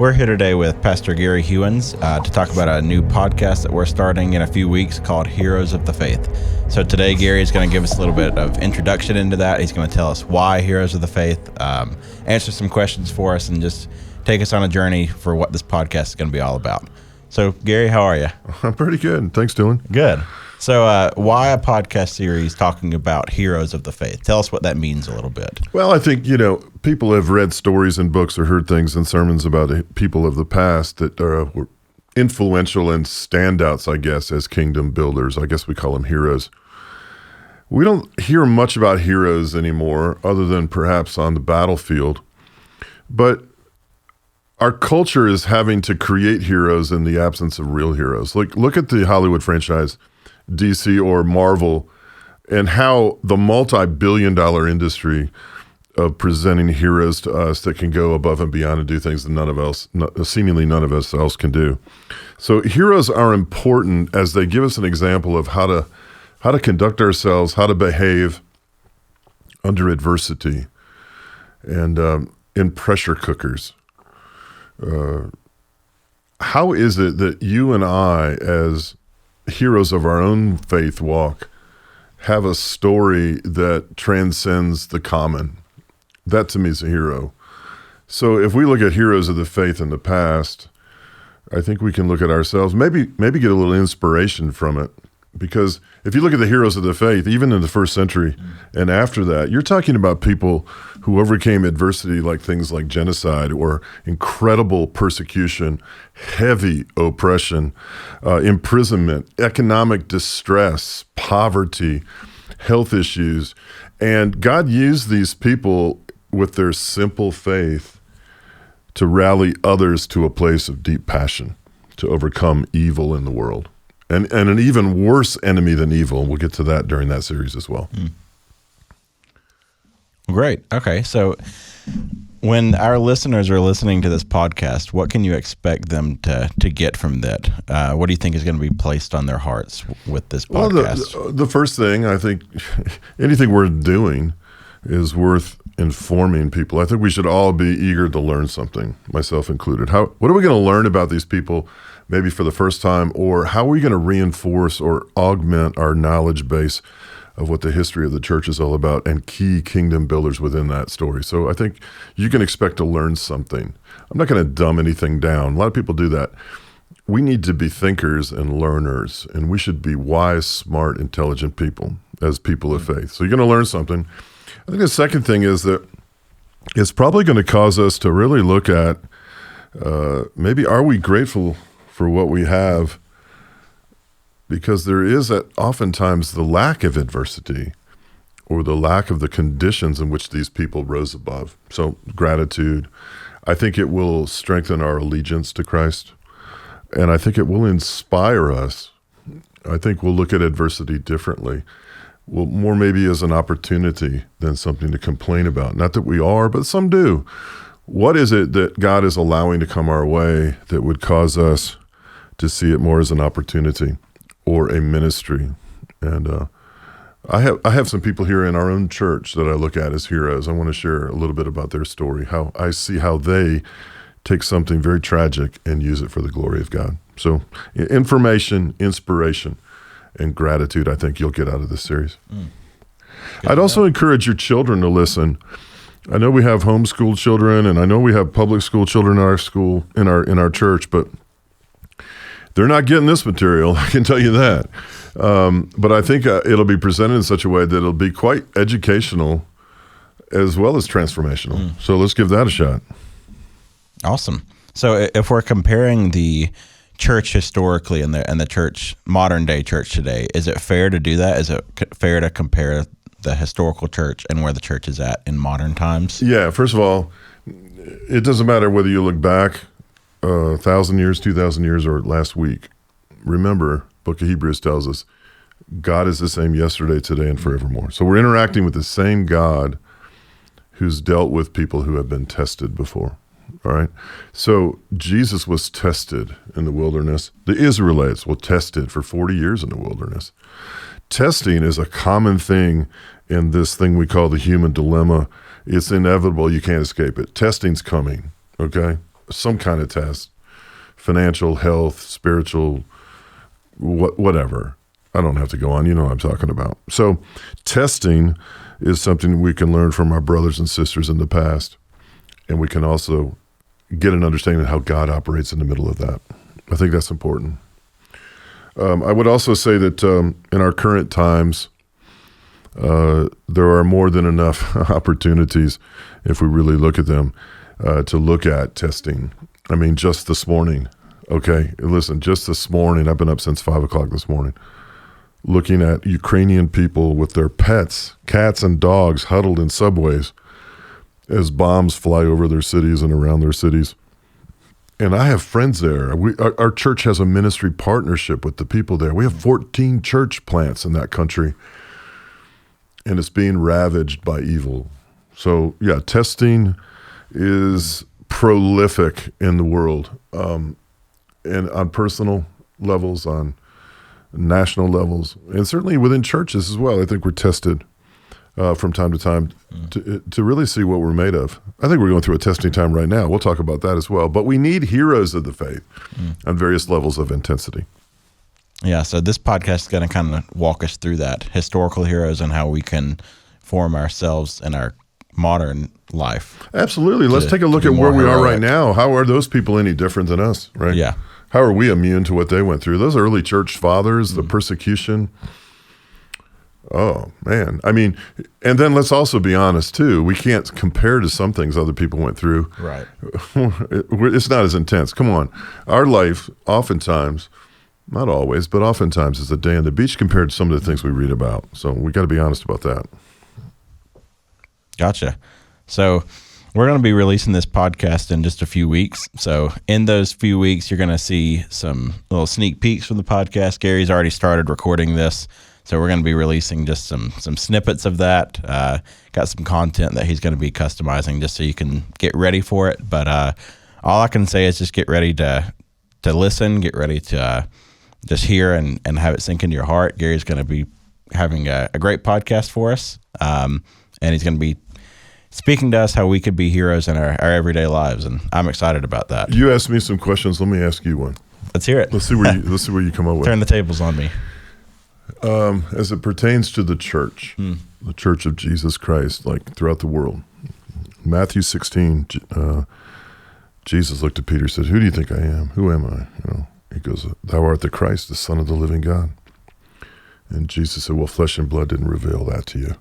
We're here today with Pastor Gary Hewins to talk about a new podcast that we're starting in a few weeks called Heroes of the Faith. So today, Gary is going to give us a little bit of introduction into that. He's going to tell us why Heroes of the Faith, answer some questions for us, and just take us on a journey for what this podcast is going to be all about. So, Gary, how are you? I'm pretty good. Thanks, Dylan. Good. So why a podcast series talking about heroes of the faith? Tell us what that means a little bit. Well, I think, people have read stories and books or heard things and sermons about people of the past that were influential and standouts, I guess, as kingdom builders. I guess we call them heroes. We don't hear much about heroes anymore other than perhaps on the battlefield. But our culture is having to create heroes in the absence of real heroes. Look at the Hollywood franchise, DC or Marvel, and how the multi-billion-dollar industry of presenting heroes to us that can go above and beyond and do things that seemingly none of us else can do. So heroes are important as they give us an example of how to conduct ourselves, how to behave under adversity and in pressure cookers. How is it that you and I, as heroes of our own faith walk, have a story that transcends the common? That to me is a hero. So if we look at heroes of the faith in the past, I think we can look at ourselves, maybe get a little inspiration from it. Because if you look at the heroes of the faith, even in the first century and after that, you're talking about people who overcame adversity, like things like genocide or incredible persecution, heavy oppression, imprisonment, economic distress, poverty, health issues. And God used these people with their simple faith to rally others to a place of deep passion, to overcome evil in the world. And an even worse enemy than evil. We'll get to that during that series as well. Great. Okay. So when our listeners are listening to this podcast, what can you expect them to get from that? What do you think is going to be placed on their hearts with this podcast? Well, the first thing, I think anything we're doing is worth informing people. I think we should all be eager to learn something, myself included. What are we going to learn about these people maybe for the first time, or how are we going to reinforce or augment our knowledge base of what the history of the church is all about and key kingdom builders within that story? So I think you can expect to learn something. I'm not going to dumb anything down. A lot of people do that. We need to be thinkers and learners, and we should be wise, smart, intelligent people as people of faith. So you're going to learn something. I think the second thing is that it's probably going to cause us to really look at maybe are we grateful for what we have, because there is oftentimes the lack of adversity or the lack of the conditions in which these people rose above. So gratitude, I think it will strengthen our allegiance to Christ, and I think it will inspire us. I think we'll look at adversity differently, well, more maybe as an opportunity than something to complain about. Not that we are, but some do. What is it that God is allowing to come our way that would cause us to see it more as an opportunity or a ministry? And I have some people here in our own church that I look at as heroes. I want to share a little bit about their story, how I see how they take something very tragic and use it for the glory of God. So information, inspiration, and gratitude, I think you'll get out of this series. I'd also encourage your children to listen. I know we have homeschooled children, and I know we have public school children in our school, in our church, but they're not getting this material, I can tell you that. But I think it'll be presented in such a way that it'll be quite educational as well as transformational. So let's give that a shot. Awesome. So if we're comparing the church historically and the church, modern day church today, is it fair to do that? Is it fair to compare the historical church and where the church is at in modern times? Yeah, first of all, it doesn't matter whether you look back 1,000 years, 2,000 years, or last week. Remember, Book of Hebrews tells us God is the same yesterday, today, and forevermore. So we're interacting with the same God who's dealt with people who have been tested before. All right. So Jesus was tested in the wilderness. The Israelites were tested for 40 years in the wilderness. Testing is a common thing in this thing we call the human dilemma. It's inevitable. You can't escape it. Testing's coming. Okay. some kind of test, financial, health, spiritual, whatever. I don't have to go on. You know what I'm talking about. So testing is something we can learn from our brothers and sisters in the past. And we can also get an understanding of how God operates in the middle of that. I think that's important. I would also say that in our current times, there are more than enough opportunities, if we really look at them, to look at testing. I mean, just this morning, okay? Listen, just this morning, I've been up since 5 o'clock this morning, looking at Ukrainian people with their pets, cats and dogs, huddled in subways as bombs fly over their cities and around their cities. And I have friends there. Our church has a ministry partnership with the people there. We have 14 church plants in that country, and it's being ravaged by evil. So, yeah, testing is prolific in the world, and on personal levels, on national levels, and certainly within churches as well. I think we're tested from time to time to really see what we're made of. I think we're going through a testing time right now. We'll talk about that as well. But we need heroes of the faith on various levels of intensity. Yeah, so this podcast is going to kind of walk us through that, historical heroes and how we can form ourselves in our modern life. Absolutely. Let's take a look at where we are right now. How are those people any different than us, right? Yeah. How are we immune to what they went through? Those early church fathers, the persecution. Oh, man. I mean, and then let's also be honest, too. We can't compare to some things other people went through. Right. It's not as intense. Come on. Our life, oftentimes, not always, but oftentimes is a day on the beach compared to some of the things we read about. So we got to be honest about that. Gotcha. So we're going to be releasing this podcast in just a few weeks. So in those few weeks, you're going to see some little sneak peeks from the podcast. Gary's already started recording this. So we're going to be releasing just some snippets of that. Got some content that he's going to be customizing just so you can get ready for it. But all I can say is just get ready to listen, get ready to just hear and have it sink into your heart. Gary's going to be having a great podcast for us. And he's going to be speaking to us how we could be heroes in our everyday lives. And I'm excited about that. You asked me some questions. Let me ask you one. Let's hear it. Let's see where you come up with. Turn the tables on me. As it pertains to the church, the church of Jesus Christ, like throughout the world, Matthew 16, Jesus looked at Peter and said, "Who do you think I am? Who am I?" He goes, "Thou art the Christ, the Son of the living God." And Jesus said, "Well, flesh and blood didn't reveal that to you."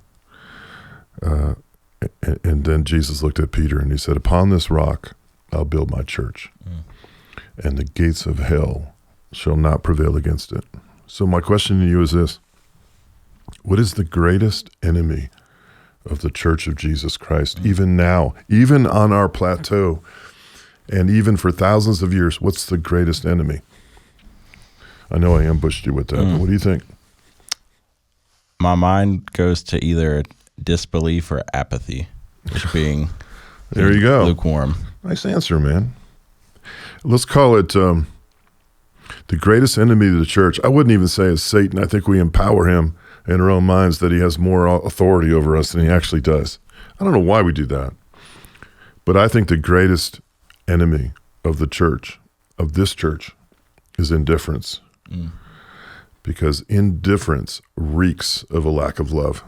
And then Jesus looked at Peter and he said, "Upon this rock I'll build my church, and the gates of hell shall not prevail against it." So my question to you is this: what is the greatest enemy of the Church of Jesus Christ, even now, even on our plateau, and even for thousands of years? What's the greatest enemy? I know I ambushed you with that, but what do you think? My mind goes to either disbelief or apathy, which being there you go, lukewarm. Nice answer, man. Let's call it the greatest enemy of the church. I wouldn't even say it's Satan. I think we empower him in our own minds that he has more authority over us than he actually does. I don't know why we do that. But I think the greatest enemy of the church, of this church, is indifference. Because indifference reeks of a lack of love,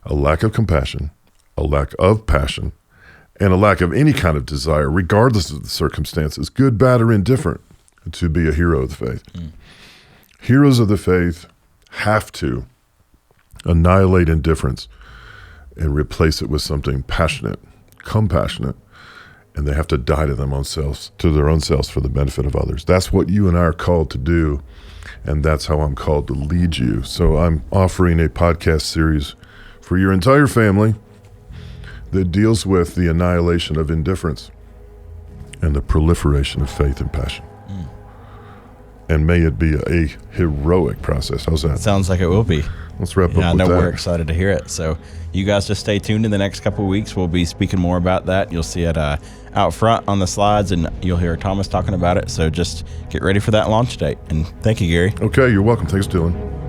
a lack of compassion, a lack of passion, and a lack of any kind of desire, regardless of the circumstances, good, bad, or indifferent, to be a hero of the faith. Heroes of the faith have to annihilate indifference and replace it with something passionate, compassionate, and they have to die to their own selves for the benefit of others. That's what you and I are called to do, and that's how I'm called to lead you. So I'm offering a podcast series for your entire family that deals with the annihilation of indifference and the proliferation of faith and passion. And may it be a heroic process. How's that? Sounds like it will be. Let's wrap up with that. I know we're excited to hear it. So you guys just stay tuned in the next couple of weeks. We'll be speaking more about that. You'll see it out front on the slides, and you'll hear Thomas talking about it. So just get ready for that launch date. And thank you, Gary. Okay, you're welcome. Thanks, Dylan.